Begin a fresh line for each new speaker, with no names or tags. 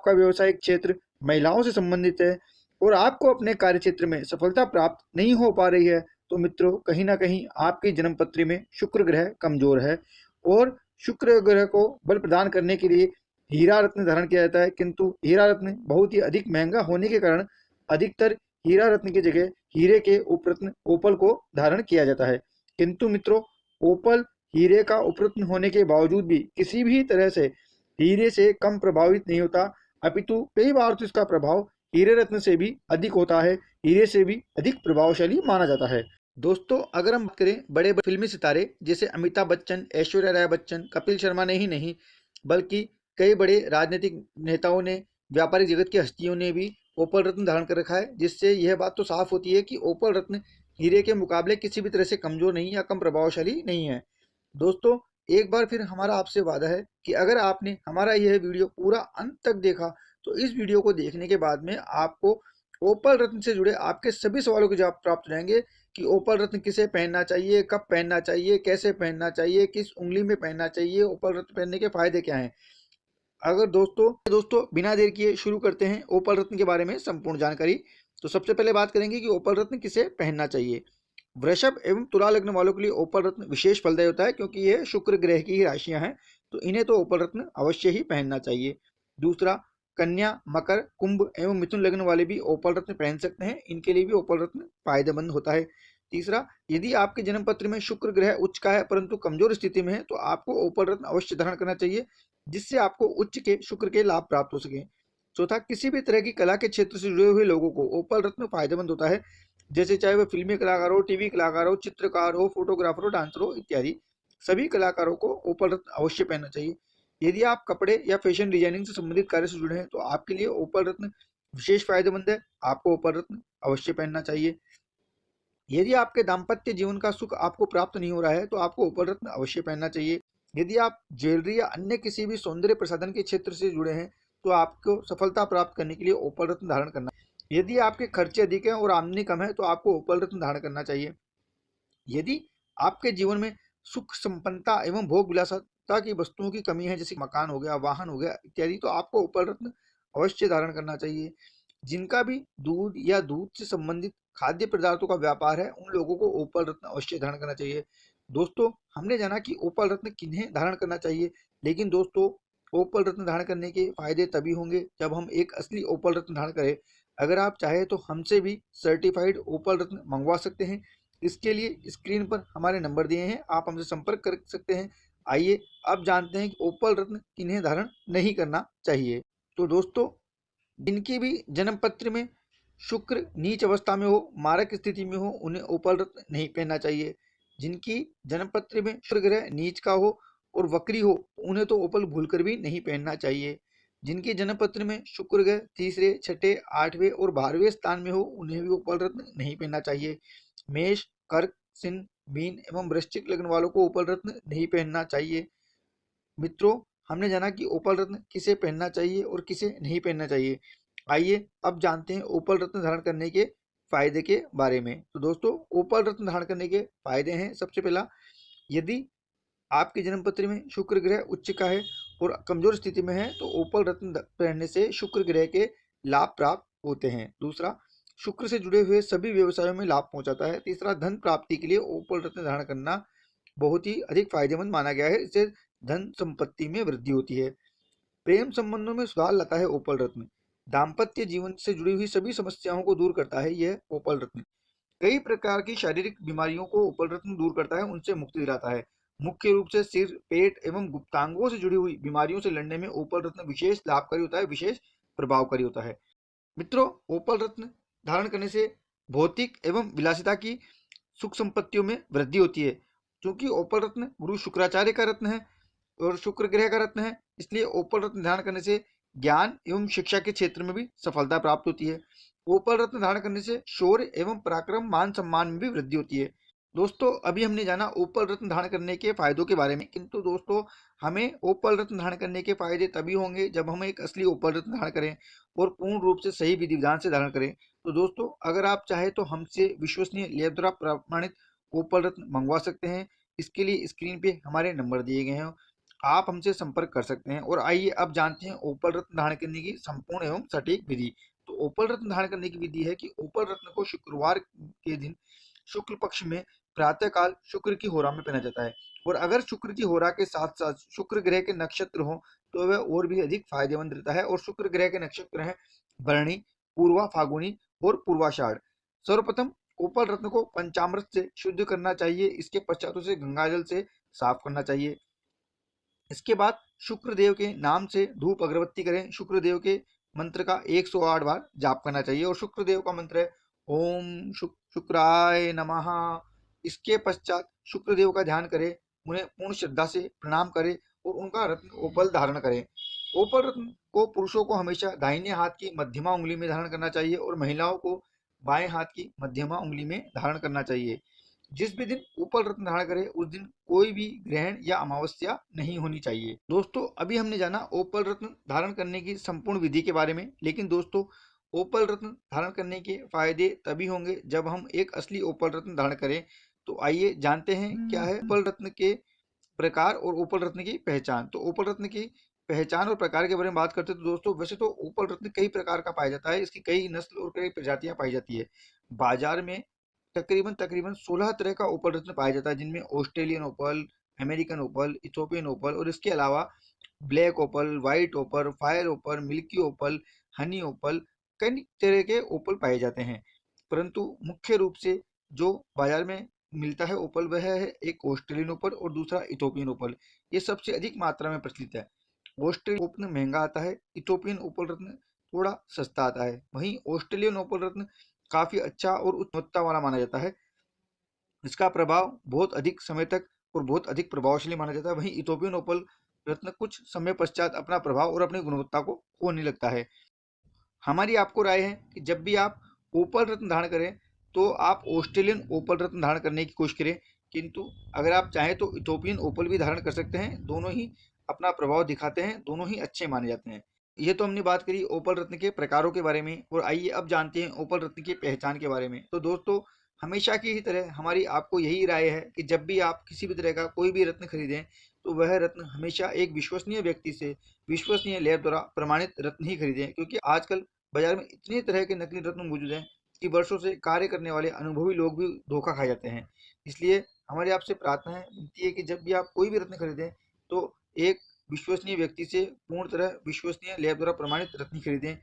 आपका व्यवसायिक क्षेत्र महिलाओं से संबंधित है और आपको अपने कार्य क्षेत्र में सफलता प्राप्त नहीं हो पा रही है, तो मित्रों कहीं ना कहीं आपकी जन्म पत्री में शुक्र ग्रह कमजोर है। और शुक्र ग्रह को बल प्रदान करने के लिए हीरा रत्न धारण किया जाता है, किंतु हीरा रत्न बहुत ही अधिक महंगा होने के कारण अधिकतर हीरा रत्न की जगह हीरे के उपरत्न ओपल को धारण किया जाता है। किंतु मित्रों ओपल हीरे का उपरत्न होने के बावजूद भी किसी भी तरह से हीरे से कम प्रभावित नहीं होता, अपितु कई बार तो इसका प्रभाव हीरे रत्न से भी अधिक होता है, हीरे से भी अधिक प्रभावशाली माना जाता है। दोस्तों अगर हम बात करें बड़े बड़े फिल्मी सितारे जैसे अमिताभ बच्चन, ऐश्वर्या राय बच्चन, कपिल शर्मा ने ही नहीं बल्कि कई बड़े राजनीतिक नेताओं ने, व्यापारिक जगत की हस्तियों ने भी ओपल रत्न धारण कर रखा है, जिससे यह बात तो साफ होती है कि ओपल रत्न हीरे के मुकाबले किसी भी तरह से कमजोर नहीं या कम प्रभावशाली नहीं है। दोस्तों एक बार फिर हमारा आपसे वादा है कि अगर आपने हमारा यह वीडियो पूरा अंत तक देखा तो इस वीडियो को देखने के बाद में आपको ओपल रत्न से जुड़े आपके सभी सवालों के जवाब प्राप्त हो जाएंगे कि ओपल रत्न किसे पहनना चाहिए, कब पहनना चाहिए, कैसे पहनना चाहिए, किस उंगली में पहनना चाहिए, ओपल रत्न पहनने के फायदे क्या हैं। अगर दोस्तों बिना देर किए शुरू करते हैं ओपल रत्न के बारे में संपूर्ण जानकारी। तो सबसे पहले बात करेंगे कि ओपल रत्न किसे पहनना चाहिए। वृषभ एवं तुला लग्न वालों के लिए ओपल रत्न विशेष फलदायी होता है, क्योंकि ये शुक्र ग्रह की ही राशियां हैं, तो इन्हें तो ओपल रत्न अवश्य ही पहनना चाहिए। दूसरा, कन्या, मकर, कुंभ एवं मिथुन लग्न वाले भी ओपल रत्न पहन सकते हैं, इनके लिए भी ओपल रत्न फायदेमंद होता है। तीसरा, यदि आपके जन्म पत्र में शुक्र ग्रह उच्च का है परंतु कमजोर स्थिति में है तो आपको ओपल रत्न अवश्य धारण करना चाहिए, जिससे आपको उच्च के शुक्र के लाभ प्राप्त हो सके। चौथा, किसी भी तरह की कला के क्षेत्र से जुड़े हुए लोगों को ओपल रत्न फायदेमंद होता है, जैसे चाहे वह फिल्मी कलाकार हो, टीवी कलाकार हो, चित्रकार हो, फोटोग्राफर हो, डांसर हो इत्यादि, सभी कलाकारों को ओपल रत्न अवश्य पहनना चाहिए। यदि आप कपड़े या फैशन डिजाइनिंग से संबंधित कार्य से जुड़े हैं तो आपके लिए ओपल रत्न विशेष फायदेमंद है, आपको ओपल रत्न अवश्य पहनना चाहिए। यदि आपके दाम्पत्य जीवन का सुख आपको प्राप्त नहीं हो रहा है तो आपको ओपल रत्न अवश्य पहनना चाहिए। यदि आप ज्वेलरी या अन्य किसी भी सौंदर्य प्रसाधन के क्षेत्र से जुड़े हैं तो आपको सफलता प्राप्त करने के लिए ओपल रत्न धारण करना। यदि आपके खर्चे अधिक हैं और आमदनी कम है तो आपको ओपल रत्न धारण करना चाहिए। यदि आपके जीवन में सुख संपन्नता एवं भोग विलासता की वस्तुओं की कमी है, जैसे मकान हो गया, वाहन हो गया इत्यादि, तो आपको ओपल रत्न अवश्य धारण करना चाहिए। जिनका भी दूध या दूध से संबंधित खाद्य पदार्थों का व्यापार है उन लोगों को ओपल रत्न अवश्य धारण करना चाहिए। दोस्तों हमने जाना कि ओपल रत्न किन्हें धारण करना चाहिए, लेकिन दोस्तों ओपल रत्न धारण करने के फायदे तभी होंगे जब हम एक असली ओपल रत्न धारण करें। अगर आप चाहें तो हमसे भी सर्टिफाइड ओपल रत्न मंगवा सकते हैं। इसके लिए स्क्रीन पर हमारे नंबर दिए हैं, आप हमसे संपर्क कर सकते हैं। आइए अब जानते हैं कि ओपल रत्न किन्हें धारण नहीं करना चाहिए। तो दोस्तों जिनकी भी जन्म पत्र में शुक्र नीच अवस्था में हो, मारक स्थिति में हो, उन्हें ओपल रत्न नहीं पहनना चाहिए। जिनकी जन्म पत्र में शुक्र ग्रह नीच का हो और वक्री हो उन्हें तो ओपल भूलकर भी नहीं पहनना चाहिए। जिनके जन्म पत्र में शुक्र ग्रह तीसरे, छठे, आठवें और 12वें स्थान में हो उन्हें भी ओपल रत्न नहीं पहनना चाहिए। मेष, कर्क, सिंह, मीन एवं वृश्चिक लग्न वालों को ओपल रत्न नहीं पहनना चाहिए। मित्रों हमने जाना कि ओपल रत्न किसे पहनना चाहिए और किसे नहीं पहनना चाहिए। आइए अब जानते हैं ओपल रत्न धारण करने के फायदे के बारे में। तो दोस्तों ओपल रत्न धारण करने के फायदे हैं, सबसे पहला, यदि आपके जन्म पत्र में शुक्र ग्रह उच्च का है और कमजोर स्थिति में है तो ओपल रत्न पहनने से शुक्र ग्रह के लाभ प्राप्त होते हैं। दूसरा, शुक्र से जुड़े हुए सभी व्यवसायों में लाभ पहुंचाता है। तीसरा, धन प्राप्ति के लिए ओपल रत्न धारण करना बहुत ही अधिक फायदेमंद माना गया है, इससे धन संपत्ति में वृद्धि होती है। प्रेम संबंधों में सुधार लाता है ओपल रत्न। दाम्पत्य जीवन से जुड़ी हुई सभी समस्याओं को दूर करता है यह ओपल रत्न। कई प्रकार की शारीरिक बीमारियों को ओपल रत्न दूर करता है, उनसे मुक्ति दिलाता है। मुख्य रूप से सिर, पेट एवं गुप्तांगों से जुड़ी हुई बीमारियों से लड़ने में ओपल रत्न विशेष लाभकारी होता है, विशेष प्रभावकारी होता है। मित्रों ओपल रत्न धारण करने से भौतिक एवं विलासिता की सुख संपत्तियों में वृद्धि होती है। क्योंकि ओपल रत्न गुरु शुक्राचार्य का रत्न है और शुक्र ग्रह का रत्न है, इसलिए ओपल रत्न धारण करने से ज्ञान एवं शिक्षा के क्षेत्र में भी सफलता प्राप्त होती है। ओपल रत्न धारण करने से शौर्य एवं पराक्रम, मान सम्मान में भी वृद्धि होती है। दोस्तों अभी हमने जाना ओपल रत्न धारण करने के फायदों के बारे में, किंतु दोस्तों हमें ओपल रत्न धारण करने के फायदे तभी होंगे जब हम एक असली ओपल रत्न धारण करें और पूर्ण रूप से सही विधि विधान से धारण करें। तो दोस्तों अगर आप चाहे तो हमसे विश्वसनीय लैब द्वारा प्रमाणित ओपल रत्न मंगवा सकते हैं। इसके लिए स्क्रीन पे हमारे नंबर दिए गए हैं, आप हमसे संपर्क कर सकते हैं। और आइए अब जानते हैं ओपल रत्न धारण करने की संपूर्ण एवं सटीक विधि। तो ओपल रत्न धारण करने की विधि है कि ओपल रत्न को शुक्रवार के दिन शुक्ल पक्ष में प्रातःकाल शुक्र की होरा में पहना जाता है। और अगर शुक्र की होरा के साथ साथ शुक्र ग्रह के नक्षत्र हो तो वह और भी अधिक फायदेमंद रहता है। और शुक्र ग्रह के नक्षत्र हैं भरणी, पूर्वा फागुनी और पूर्वाषाढ़। सर्वप्रथम ओपल रत्न को पंचामृत से शुद्ध करना चाहिए। इसके पश्चात उसे गंगाजल से साफ करना चाहिए। इसके बाद शुक्रदेव के नाम से धूप अगरबत्ती करें। शुक्रदेव के मंत्र का 108 बार जाप करना चाहिए। और शुक्रदेव का मंत्र है ओम शुक्राय नमः। इसके पश्चात शुक्रदेव का ध्यान करें, उन्हें पूर्ण श्रद्धा से प्रणाम करें और उनका रत्न ओपल धारण करें। ओपल रत्न को पुरुषों को हमेशा दाहिने हाथ की मध्यमा उंगली में धारण करना चाहिए और महिलाओं को बाएं हाथ की मध्यमा उंगली में धारण करना चाहिए। जिस भी दिन ओपल रत्न धारण करें उस दिन कोई भी ग्रहण या अमावस्या नहीं होनी चाहिए। दोस्तों अभी हमने जाना ओपल रत्न धारण करने की संपूर्ण विधि के बारे में। लेकिन दोस्तों ओपल रत्न धारण करने के फायदे तभी होंगे जब हम एक असली ओपल रत्न धारण करें। तो आइए जानते हैं क्या है ओपल रत्न के प्रकार और ओपल रत्न की पहचान। तो ओपल रत्न की पहचान और प्रकार के बारे में बात करते हैं तो दोस्तों वैसे तो ओपल रत्न कई प्रकार का पाया जाता है। इसकी कई नस्ल और कई प्रजातियां पाई जाती है। बाजार में तकरीबन तकरीबन 16 तरह का ओपल रत्न पाया जाता है, जिनमें ऑस्ट्रेलियन ओपल, अमेरिकन ओपल, इथोपियन ओपल और इसके अलावा ब्लैक ओपल, व्हाइट ओपल, फायर ओपल, मिल्की ओपल, हनी ओपल, कई तरह के ओपल पाए जाते हैं। परंतु मुख्य रूप से जो बाजार में मिलता है ओपल वह है एक ऑस्ट्रेलियन ओपल और दूसरा इथोपियन ओपल। ये सबसे अधिक मात्रा में प्रचलित है। ऑस्ट्रेलियन ओपल महंगा आता है, इथोपियन ओपल रत्न थोड़ा सस्ता आता है। वहीं ऑस्ट्रेलियन ओपल रत्न काफी अच्छा और उच्च गुणवत्ता वाला माना जाता है। इसका प्रभाव बहुत अधिक समय तक और बहुत अधिक प्रभावशाली माना जाता है। वहीं इथोपियन ओपल रत्न कुछ समय पश्चात अपना प्रभाव और अपनी गुणवत्ता को खोने लगता है। हमारी आपको राय है कि जब भी आप ओपल रत्न धारण करें तो आप ऑस्ट्रेलियन ओपल रत्न धारण करने की कोशिश करें। किंतु अगर आप चाहें तो इथोपियन ओपल भी धारण कर सकते हैं। दोनों ही अपना प्रभाव दिखाते हैं, दोनों ही अच्छे माने जाते हैं। ये तो हमने बात करी ओपल रत्न के प्रकारों के बारे में। और आइए अब जानते हैं ओपल रत्न की पहचान के बारे में। तो दोस्तों हमेशा की ही तरह हमारी आपको यही राय है कि जब भी आप किसी भी तरह का कोई भी रत्न खरीदें तो वह रत्न हमेशा एक विश्वसनीय व्यक्ति से, विश्वसनीय लैब द्वारा प्रमाणित रत्न ही खरीदें। क्योंकि आजकल बाजार में इतने तरह के नकली रत्न मौजूद हैं कि वर्षों से कार्य करने वाले अनुभवी लोग भी धोखा खा जाते हैं। इसलिए हमारी आपसे प्रार्थना है, विनती है कि जब भी आप कोई भी रत्न खरीदें तो एक विश्वसनीय व्यक्ति से पूर्ण तरह विश्वसनीय लैब द्वारा प्रमाणित रत्न खरीदें।